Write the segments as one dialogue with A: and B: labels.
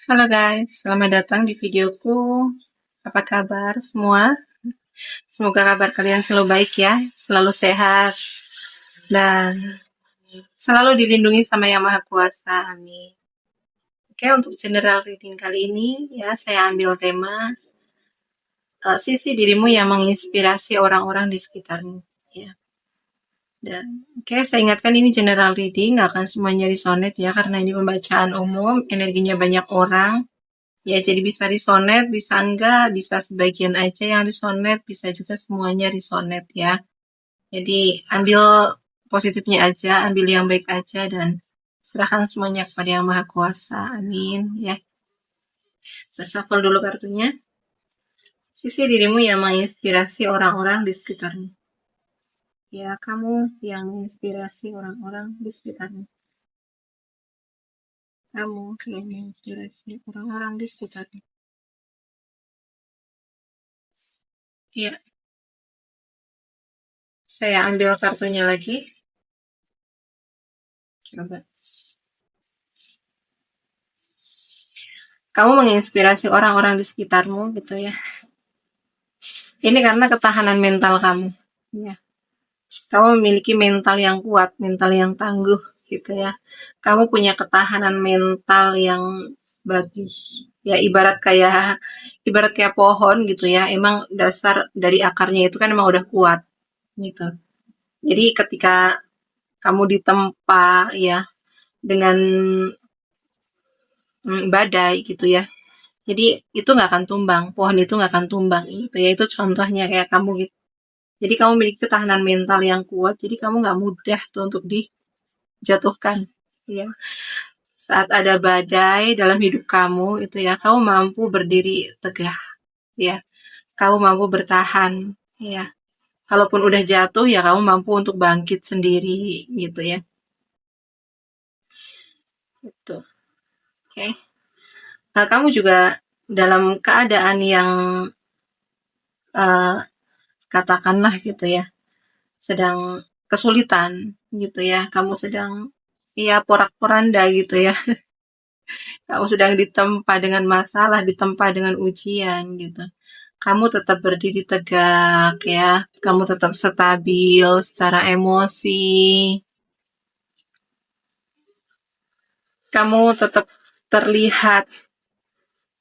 A: Halo guys, selamat datang di videoku. Apa kabar semua? Semoga kabar kalian selalu baik ya, selalu sehat, dan selalu dilindungi sama Yang Maha Kuasa. Amin. Oke, untuk general reading kali ini ya, saya ambil tema sisi dirimu yang menginspirasi orang-orang di sekitarmu. Ya. Dan saya ingatkan ini general reading, nggak akan semuanya resonate ya, karena ini pembacaan umum, energinya banyak orang. Ya, jadi bisa resonate, bisa enggak, bisa sebagian aja yang resonate, bisa juga semuanya resonate ya. Jadi ambil positifnya aja, ambil yang baik aja, dan serahkan semuanya kepada Yang Maha Kuasa. Amin ya. Saya shuffle dulu kartunya. Sisi dirimu yang menginspirasi orang-orang di sekitarmu. Ya, kamu yang menginspirasi orang-orang di sekitarmu. Kamu yang menginspirasi orang-orang di sekitarmu. Ya, saya ambil kartunya lagi. Coba. Kamu menginspirasi orang-orang di sekitarmu gitu ya. Ini karena ketahanan mental kamu. Ya. Kamu memiliki mental yang kuat, mental yang tangguh gitu ya. Kamu punya ketahanan mental yang bagus. Ya ibarat kayak pohon gitu ya. Emang dasar dari akarnya itu kan emang udah kuat gitu. Jadi ketika kamu ditempa ya dengan badai gitu ya. Jadi itu nggak akan tumbang, pohon itu nggak akan tumbang gitu ya. Itu contohnya kayak kamu gitu. Jadi kamu memiliki ketahanan mental yang kuat, jadi kamu nggak mudah tuh untuk dijatuhkan. Ya. Saat ada badai dalam hidup kamu itu ya, kamu mampu berdiri tegak. Ya, kamu mampu bertahan. Ya, kalaupun udah jatuh ya kamu mampu untuk bangkit sendiri gitu ya. Gitu. Oke. Okay. Nah, kamu juga dalam keadaan yang uh, katakanlah gitu ya, sedang kesulitan gitu ya, kamu sedang ya porak-poranda gitu ya, kamu sedang ditempa dengan masalah, ditempa dengan ujian gitu, kamu tetap berdiri tegak ya, kamu tetap stabil secara emosi, kamu tetap terlihat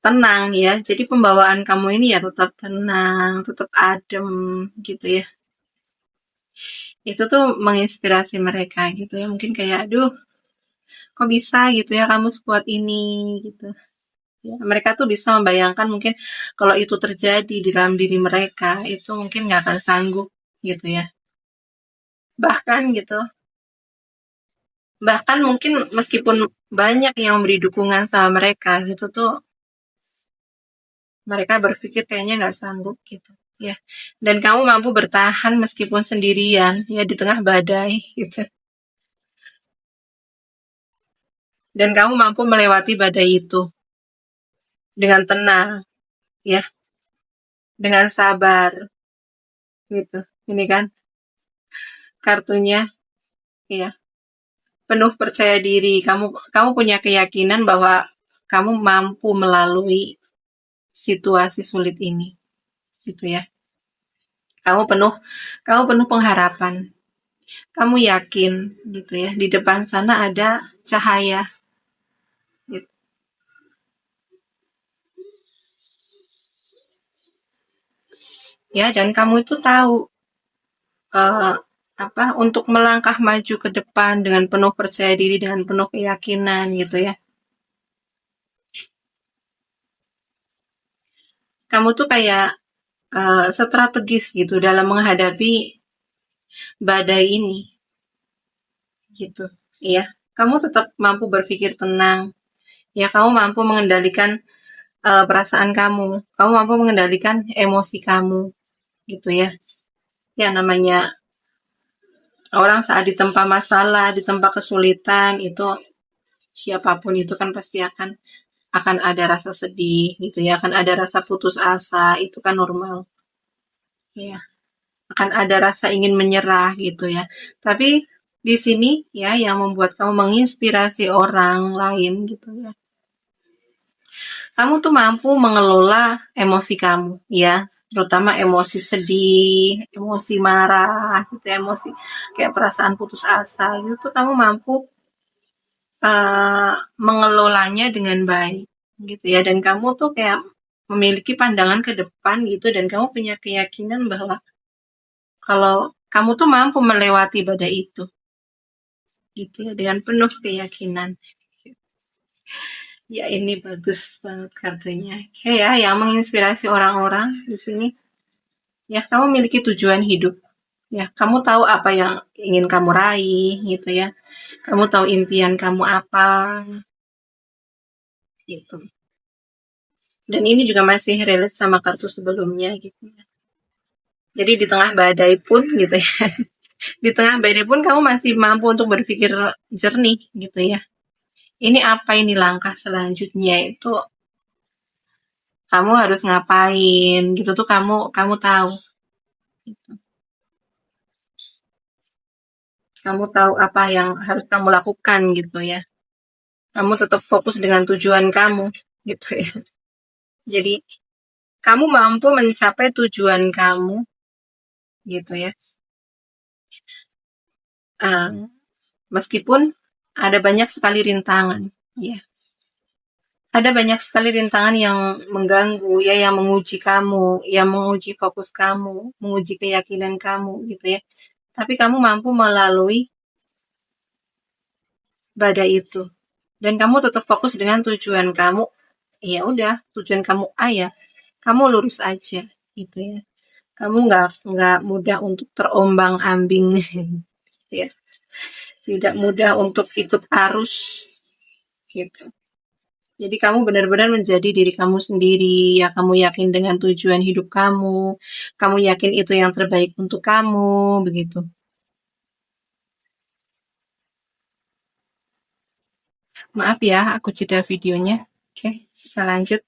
A: tenang ya, jadi pembawaan kamu ini ya tetap tenang, tetap adem gitu ya. Itu tuh menginspirasi mereka gitu ya, mungkin kayak aduh kok bisa gitu ya kamu sekuat ini gitu ya. Mereka tuh bisa membayangkan mungkin kalau itu terjadi di dalam diri mereka itu mungkin nggak akan sanggup gitu ya, bahkan mungkin meskipun banyak yang memberi dukungan sama mereka gitu tuh, mereka berpikir kayaknya nggak sanggup gitu ya, dan kamu mampu bertahan meskipun sendirian ya di tengah badai gitu, dan kamu mampu melewati badai itu dengan tenang ya, dengan sabar gitu. Ini kan kartunya ya, penuh percaya diri, kamu punya keyakinan bahwa kamu mampu melalui situasi sulit ini gitu ya, kamu penuh pengharapan, kamu yakin gitu ya, di depan sana ada cahaya gitu. Ya, dan kamu itu tahu uh, untuk melangkah maju ke depan dengan penuh percaya diri, dengan penuh keyakinan gitu ya. Kamu tuh kayak strategis gitu dalam menghadapi badai ini gitu ya. Kamu tetap mampu berpikir tenang ya, kamu mampu mengendalikan perasaan kamu mampu mengendalikan emosi kamu gitu ya. Ya, namanya orang saat ditempa masalah, ditempa kesulitan itu, siapapun itu kan pasti akan ada rasa sedih gitu ya, akan ada rasa putus asa, itu kan normal ya, akan ada rasa ingin menyerah gitu ya. Tapi di sini ya yang membuat kamu menginspirasi orang lain gitu ya, kamu tuh mampu mengelola emosi kamu, ya, terutama emosi sedih, emosi marah, gitu, emosi kayak perasaan putus asa, gitu, kamu mampu mengelolanya dengan baik, gitu ya, dan kamu tuh kayak memiliki pandangan ke depan, gitu, dan kamu punya keyakinan bahwa kalau kamu tuh mampu melewati badai itu, gitu ya, dengan penuh keyakinan. Ya, ini bagus banget kartunya. Kayak ya, yang menginspirasi orang-orang di sini. Ya, kamu memiliki tujuan hidup. Ya, kamu tahu apa yang ingin kamu raih, gitu ya. Kamu tahu impian kamu apa, gitu. Dan ini juga masih relate sama kartu sebelumnya, gitu. Jadi di tengah badai pun, gitu ya. Di tengah badai pun kamu masih mampu untuk berpikir jernih, gitu ya. Ini apa ini langkah selanjutnya itu kamu harus ngapain gitu tuh kamu tahu gitu. Kamu tahu apa yang harus kamu lakukan gitu ya. Kamu tetap fokus dengan tujuan kamu gitu ya. Jadi kamu mampu mencapai tujuan kamu gitu ya. Meskipun ada banyak sekali rintangan ya. Ada banyak sekali rintangan yang mengganggu ya, yang menguji kamu, yang menguji fokus kamu, menguji keyakinan kamu gitu ya. Tapi kamu mampu melalui badai itu. Dan kamu tetap fokus dengan tujuan kamu. Ya udah, tujuan kamu A ya, kamu lurus aja gitu ya. Kamu nggak mudah untuk terombang-ambing ya. Tidak mudah untuk ikut arus gitu. Jadi kamu benar-benar menjadi diri kamu sendiri, ya kamu yakin dengan tujuan hidup kamu yakin itu yang terbaik untuk kamu, begitu. Maaf ya, aku jeda videonya. Oke, kita lanjut.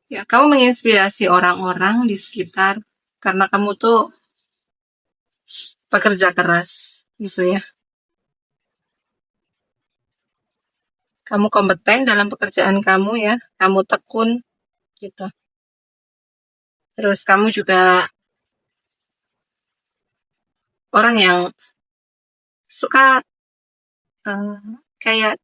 A: Ya, kamu menginspirasi orang-orang di sekitar karena kamu tuh pekerja keras, gitu ya. Kamu kompeten dalam pekerjaan kamu ya, kamu tekun, gitu. Terus kamu juga orang yang suka kayak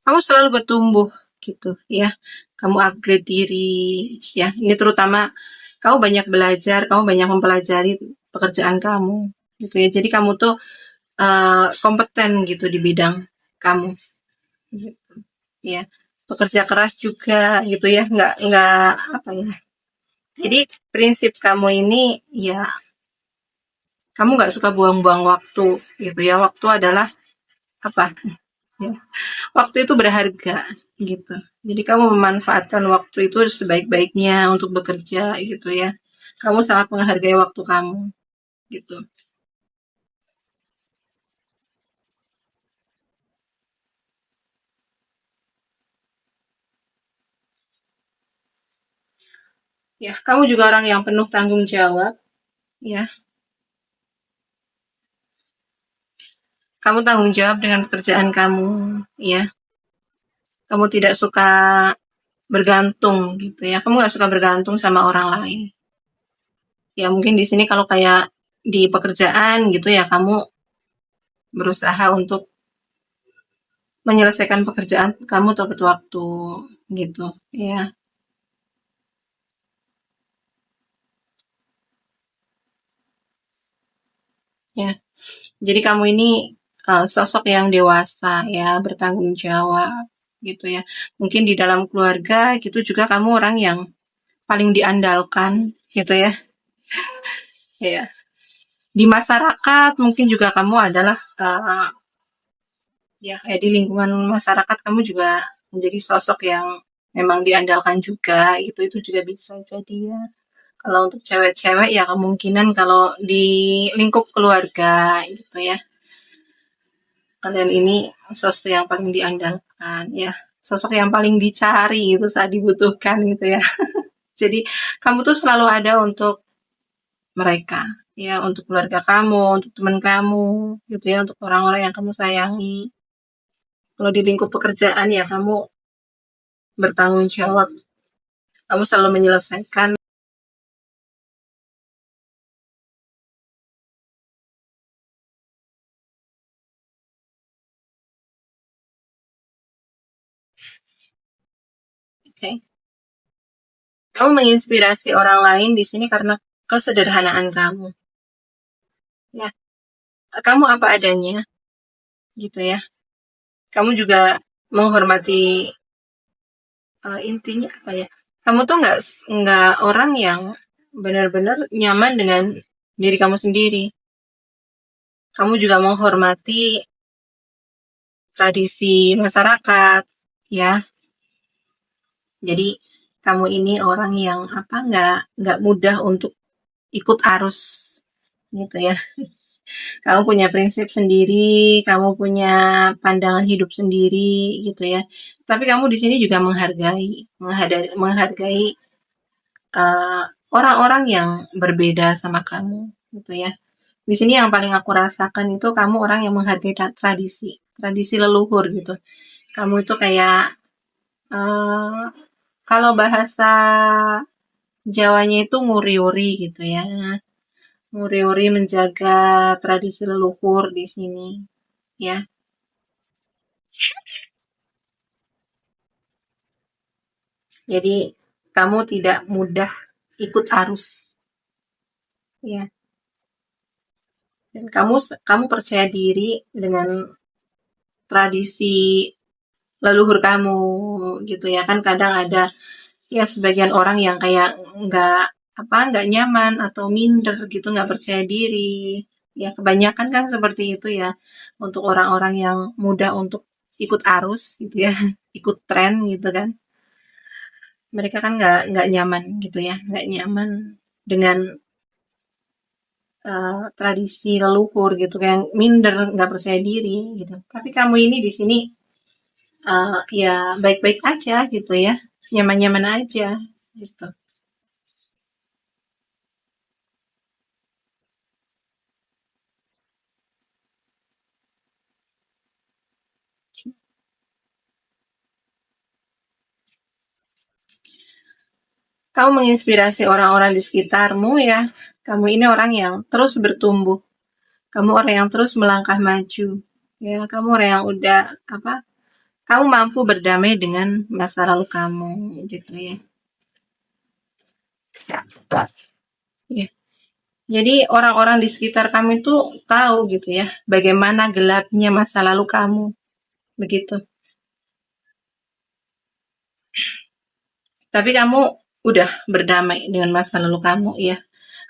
A: kamu selalu bertumbuh gitu ya. Kamu upgrade diri ya. Ini terutama kamu banyak belajar, kamu banyak mempelajari pekerjaan kamu gitu ya. Jadi kamu tuh kompeten gitu di bidang kamu gitu ya. Pekerja keras juga gitu ya. Nggak apa ya. Jadi prinsip kamu ini ya, kamu nggak suka buang-buang waktu gitu ya. Waktu adalah apa ya, waktu itu berharga gitu. Jadi kamu memanfaatkan waktu itu sebaik-baiknya untuk bekerja gitu ya. Kamu sangat menghargai waktu kamu gitu. Ya, kamu juga orang yang penuh tanggung jawab ya. Kamu tanggung jawab dengan pekerjaan kamu ya. Kamu tidak suka bergantung gitu ya. Kamu nggak suka bergantung sama orang lain. Ya mungkin di sini kalau kayak di pekerjaan gitu ya, kamu berusaha untuk menyelesaikan pekerjaan kamu tepat waktu gitu ya. Ya, jadi kamu ini sosok yang dewasa ya, bertanggung jawab gitu ya. Mungkin di dalam keluarga gitu juga kamu orang yang paling diandalkan gitu ya. Ya, di masyarakat mungkin juga kamu adalah ya kayak di lingkungan masyarakat kamu juga menjadi sosok yang memang diandalkan juga gitu. Itu juga bisa jadi ya. Kalau untuk cewek-cewek ya kemungkinan kalau di lingkup keluarga gitu ya, kalian ini sosok yang paling diandalkan ya, sosok yang paling dicari itu saat dibutuhkan gitu ya. Jadi kamu tuh selalu ada untuk mereka, ya, untuk keluarga kamu, untuk teman kamu, gitu ya, untuk orang-orang yang kamu sayangi. Kalau di lingkup pekerjaan ya kamu bertanggung jawab, kamu selalu menyelesaikan. Oke. Kamu menginspirasi orang lain di sini karena kesederhanaan kamu. Ya, kamu apa adanya, gitu ya. Kamu juga menghormati, intinya apa ya? Kamu tuh nggak orang yang benar-benar nyaman dengan diri kamu sendiri. Kamu juga menghormati tradisi masyarakat, ya. Jadi kamu ini orang yang apa nggak mudah untuk ikut arus, gitu ya. Kamu punya prinsip sendiri, kamu punya pandangan hidup sendiri, gitu ya. Tapi kamu di sini juga menghargai uh, orang-orang yang berbeda sama kamu, gitu ya. Di sini yang paling aku rasakan itu kamu orang yang menghargai tradisi leluhur gitu. Kamu itu kayak uh, kalau bahasa Jawanya itu nguri-uri gitu ya. Nguri-uri menjaga tradisi leluhur di sini, ya. Jadi kamu tidak mudah ikut arus, ya. Dan kamu percaya diri dengan tradisi leluhur kamu, gitu ya. Kan kadang ada ya sebagian orang yang kayak nggak nyaman atau minder gitu, nggak percaya diri. Ya kebanyakan kan seperti itu ya, untuk orang-orang yang mudah untuk ikut arus gitu ya, ikut tren gitu kan. Mereka kan nggak nyaman gitu ya, nggak nyaman dengan tradisi leluhur gitu, kayak minder, nggak percaya diri gitu. Tapi kamu ini di sini ya baik-baik aja gitu ya, nyaman-nyaman aja gitu. Kamu menginspirasi orang-orang di sekitarmu ya. Kamu ini orang yang terus bertumbuh. Kamu orang yang terus melangkah maju. Ya, kamu orang yang udah apa? Kamu mampu berdamai dengan masa lalu kamu gitu ya. Ya. Jadi orang-orang di sekitar kamu itu tahu gitu ya, bagaimana gelapnya masa lalu kamu. Begitu. Tapi kamu udah berdamai dengan masa lalu kamu ya.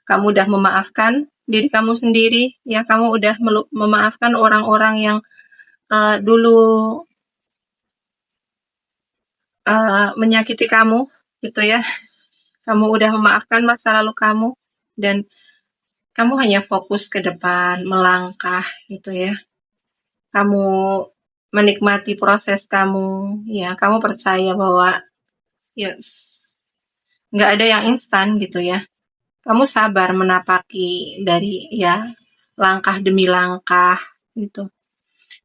A: Kamu udah memaafkan diri kamu sendiri ya. Kamu udah memaafkan orang-orang yang dulu menyakiti kamu gitu ya. Kamu udah memaafkan masa lalu kamu dan kamu hanya fokus ke depan, melangkah gitu ya. Kamu menikmati proses kamu, ya. Kamu percaya bahwa ya nggak ada yang instan gitu ya. Kamu sabar menapaki dari ya langkah demi langkah gitu.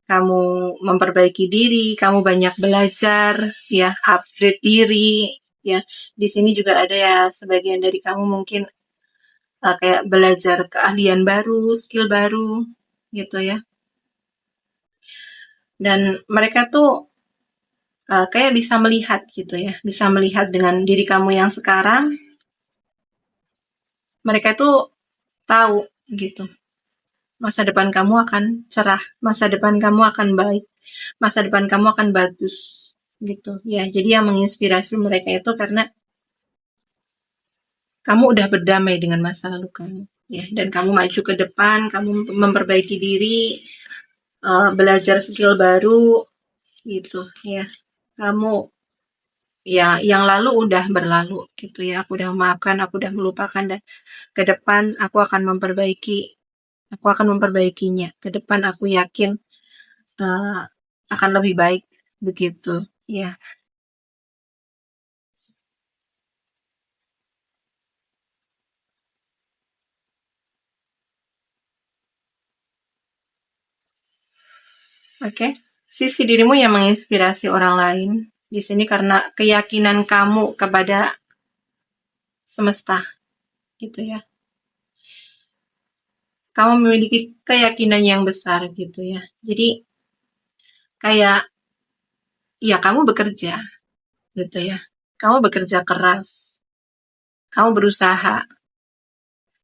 A: Kamu memperbaiki diri, kamu banyak belajar, ya, upgrade diri, ya. Di sini juga ada ya sebagian dari kamu mungkin kayak belajar keahlian baru, skill baru, gitu ya. Dan mereka tuh kayak bisa melihat gitu ya, bisa melihat dengan diri kamu yang sekarang, mereka tuh tahu gitu. Masa depan kamu akan cerah, masa depan kamu akan baik, masa depan kamu akan bagus gitu ya. Jadi yang menginspirasi mereka itu karena kamu udah berdamai dengan masa lalu kamu ya, dan kamu maju ke depan, kamu memperbaiki diri, belajar skill baru gitu ya. Kamu ya yang lalu udah berlalu gitu ya. Aku udah memaafkan, aku udah melupakan, dan ke depan aku akan memperbaikinya. Ke depan aku yakin uh, akan lebih baik begitu ya. Oke. Sisi dirimu yang menginspirasi orang lain di sini karena keyakinan kamu kepada semesta, gitu ya. Kamu memiliki keyakinan yang besar gitu ya. Jadi kayak ya kamu bekerja gitu ya. Kamu bekerja keras. Kamu berusaha.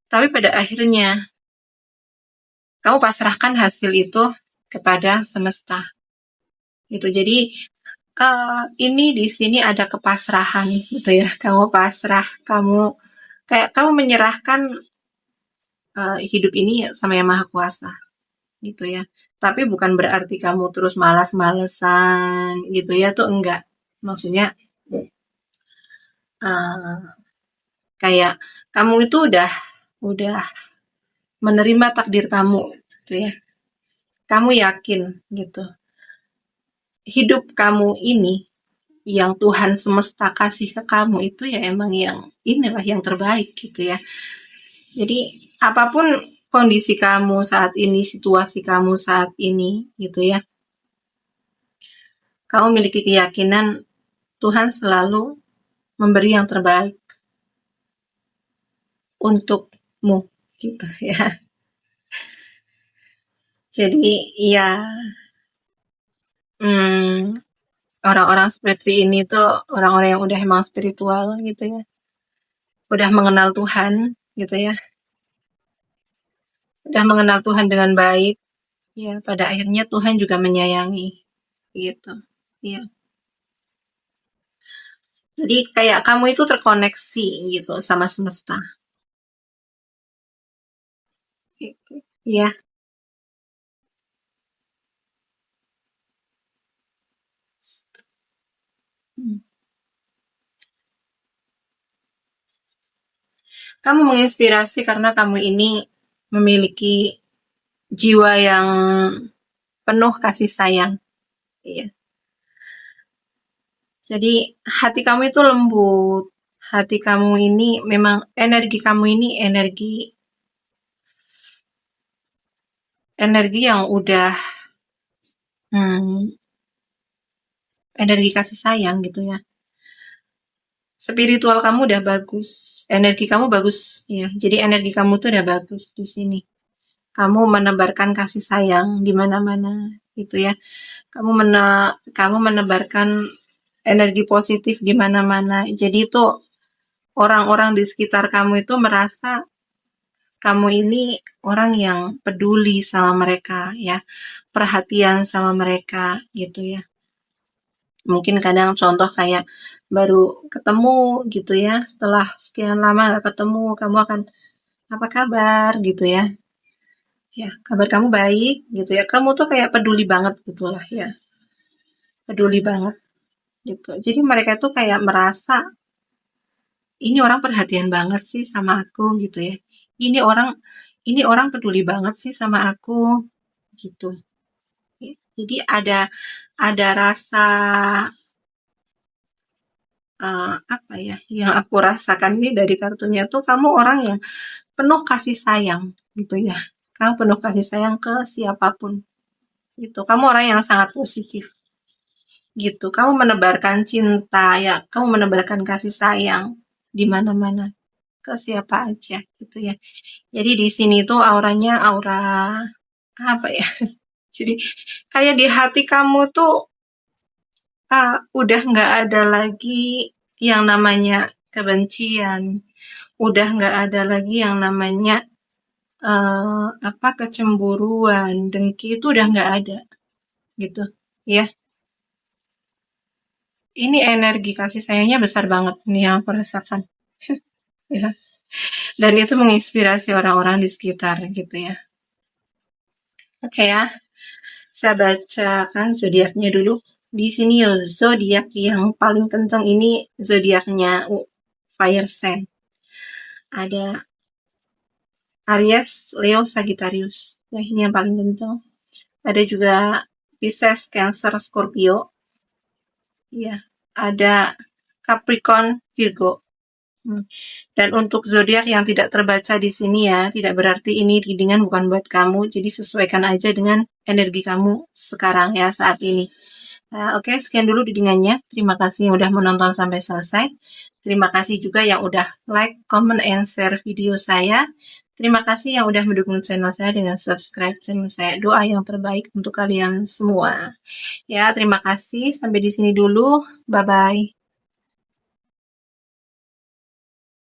A: Tapi pada akhirnya kamu pasrahkan hasil itu kepada semesta. Gitu. Jadi ini di sini ada kepasrahan gitu ya. Kamu pasrah, kamu menyerahkan hidup ini sama Yang Maha Kuasa gitu ya. Tapi bukan berarti kamu terus malas-malesan gitu ya, tuh enggak. Maksudnya uh, kayak kamu itu udah menerima takdir kamu gitu ya. Kamu yakin gitu. Hidup kamu ini yang Tuhan semesta kasih ke kamu itu ya emang yang inilah yang terbaik gitu ya. Jadi apapun kondisi kamu saat ini, situasi kamu saat ini gitu ya. Kamu memiliki keyakinan Tuhan selalu memberi yang terbaik untukmu gitu ya. Jadi ya orang-orang seperti ini tuh orang-orang yang udah emang spiritual gitu ya. Udah mengenal Tuhan gitu ya. Udah mengenal Tuhan dengan baik. Ya, pada akhirnya Tuhan juga menyayangi gitu. Ya. Jadi kayak kamu itu terkoneksi gitu sama semesta. Gitu. Ya. Kamu menginspirasi karena kamu ini memiliki jiwa yang penuh kasih sayang. Iya. Jadi hati kamu itu lembut. Hati kamu ini memang energi kamu ini energi yang udah energi kasih sayang gitu ya. Spiritual kamu udah bagus, energi kamu bagus ya. Jadi energi kamu tuh udah bagus di sini. Kamu menebarkan kasih sayang di mana-mana gitu ya. Kamu menebarkan energi positif di mana-mana. Jadi itu orang-orang di sekitar kamu itu merasa kamu ini orang yang peduli sama mereka ya, perhatian sama mereka gitu ya. Mungkin kadang contoh kayak baru ketemu gitu ya, setelah sekian lama gak ketemu, kamu akan apa kabar gitu ya. Ya, kabar kamu baik gitu ya. Kamu tuh kayak peduli banget gitulah ya. Peduli banget gitu. Jadi mereka tuh kayak merasa ini orang perhatian banget sih sama aku gitu ya. Ini orang peduli banget sih sama aku gitu. Jadi ada rasa apa ya yang aku rasakan ini dari kartunya tuh kamu orang yang penuh kasih sayang gitu ya. Kamu penuh kasih sayang ke siapapun gitu. Kamu orang yang sangat positif gitu. Kamu menebarkan cinta ya, kamu menebarkan kasih sayang di mana-mana ke siapa aja gitu ya. Jadi di sini tuh auranya aura apa ya? Jadi kayak di hati kamu tuh udah nggak ada lagi yang namanya kebencian, udah nggak ada lagi yang namanya kecemburuan, dengki itu udah nggak ada gitu ya. Ini energi kasih sayangnya besar banget nih yang aku rasakan ya. Dan itu menginspirasi orang-orang di sekitar gitu ya. Oke ya, saya bacakan zodiaknya dulu. Di sini ya zodiak yang paling kenceng ini zodiaknya fire sign. Ada Aries, Leo, Sagittarius. Ya, ini yang paling kenceng. Ada juga Pisces, Cancer, Scorpio. Ya, ada Capricorn, Virgo. Dan untuk zodiak yang tidak terbaca di sini ya, tidak berarti ini readingan bukan buat kamu. Jadi sesuaikan aja dengan energi kamu sekarang ya, saat ini. Nah, oke, sekian dulu readingannya. Terima kasih yang udah menonton sampai selesai. Terima kasih juga yang udah like, comment, and share video saya. Terima kasih yang udah mendukung channel saya dengan subscribe channel saya. Doa yang terbaik untuk kalian semua. Ya, terima kasih. Sampai di sini dulu. Bye-bye.